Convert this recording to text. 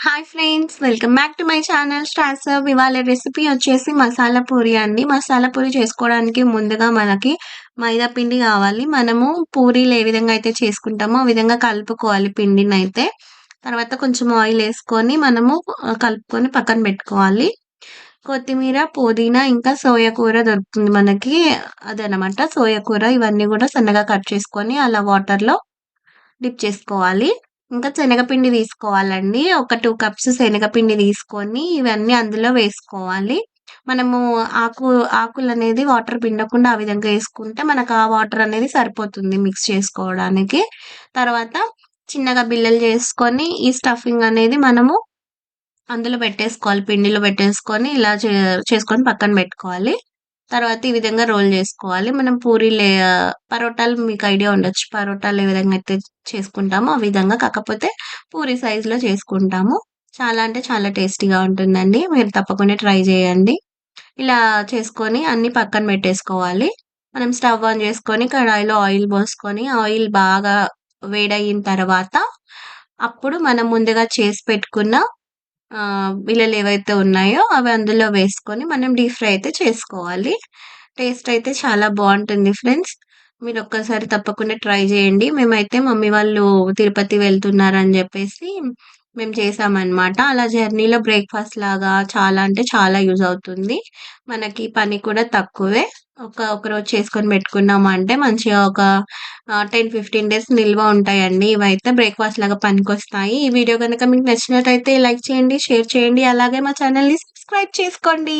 Hi friends! Welcome back to my channel star serve. ఇవాళ recipe వచ్చేసి మసాలా పూరి అండి. మసాలా పూరి చేసుకోవడానికి ముందుగా మనకి మైదా పిండి కావాలి. మనము పూరీలు ఏ విధంగా అయితే చేసుకుంటామో ఆ విధంగా కలుపుకోవాలి పిండినైతే. తర్వాత కొంచెం ఆయిల్ ఏసుకొని మనము కలుపుకొని పక్కన పెట్టుకోవాలి. కొత్తిమీర, పుదీనా ఇంకా సోయా కూర దొరుకుతుంది మనకి. అదనమాట సోయా కూర. ఇవన్నీ కూడా సన్నగా కట్ చేసుకొని అలా వాటర్‌లో డిప్ చేసుకోవాలి. ఇంకా శనగపిండి తీసుకోవాలండి. ఒక 2 కప్స్ శనగపిండి తీసుకొని ఇవన్నీ అందులో వేసుకోవాలి. మనము ఆకు ఆకులనేది వాటర్ పిండకుండా ఆ విధంగా ఏసుకుంటే మనకు ఆ వాటర్ అనేది సరిపోతుంది మిక్స్ చేసుకోవడానికి. తర్వాత చిన్నగా బిల్లలు చేసుకొని ఈ స్టఫింగ్ అనేది మనము అందులో పెట్టేసుకోవాలి. పిండిలో పెట్టేసుకొని ఇలా చేసుకొని పక్కన పెట్టుకోవాలి. తర్వాత ఈ విధంగా రోల్ జేసుకోవాలి. మనం పరోటాలు మీకు ఐడియా ఉండొచ్చు. పరోటాలు ఏ విధంగా అయితే చేసుకుంటామో ఆ విధంగా. కాకపోతే పూరి సైజులో చేసుకుంటాము. చాలా అంటే చాలా టేస్టీగా ఉంటుందండి. మీరు తప్పకుండా ట్రై జేయండి. ఇలా చేసుకొని అన్నీ పక్కన పెట్టేసుకోవాలి. మనం స్టవ్ ఆన్ చేసుకొని కడాయిలో ఆయిల్ పోసుకొని ఆయిల్ బాగా వేడయిన తర్వాత అప్పుడు మనం ముందుగా చేసి పెట్టుకున్న బిళ్ళలేవైతే ఉన్నాయో అవి అందులో వేసుకొని మనం డీప్ ఫ్రై అయితే చేసుకోవాలి. టేస్ట్ అయితే చాలా బావుంటుంది ఫ్రెండ్స్. మీరొక్కసారి తప్పకుండా ట్రై జేయండి. మేమైతే మమ్మీ వాళ్ళు తిరుపతి వెళ్తున్నారని జెప్పేసి మేము చేశామనమాట. అలా జర్నీలో బ్రేక్‌ఫాస్ట్ లాగా చాలా అంటే చాలా యూజ్ అవుతుంది. మనకి పని కూడా తక్కువే. ఒకరోజు చేసుకొని పెట్టుకున్నామంటే మంచిగా ఒక 10, 15 డేస్ నిల్వ ఉంటాయండి. ఇవైతే బ్రేక్‌ఫాస్ట్ లాగా పనికొస్తాయి. ఈ వీడియో గనక మీకు నచ్చినట్టయితే లైక్ చేయండి, షేర్ చేయండి. అలాగే మా ఛానెల్‌ని సబ్స్క్రైబ్ చేసుకోండి.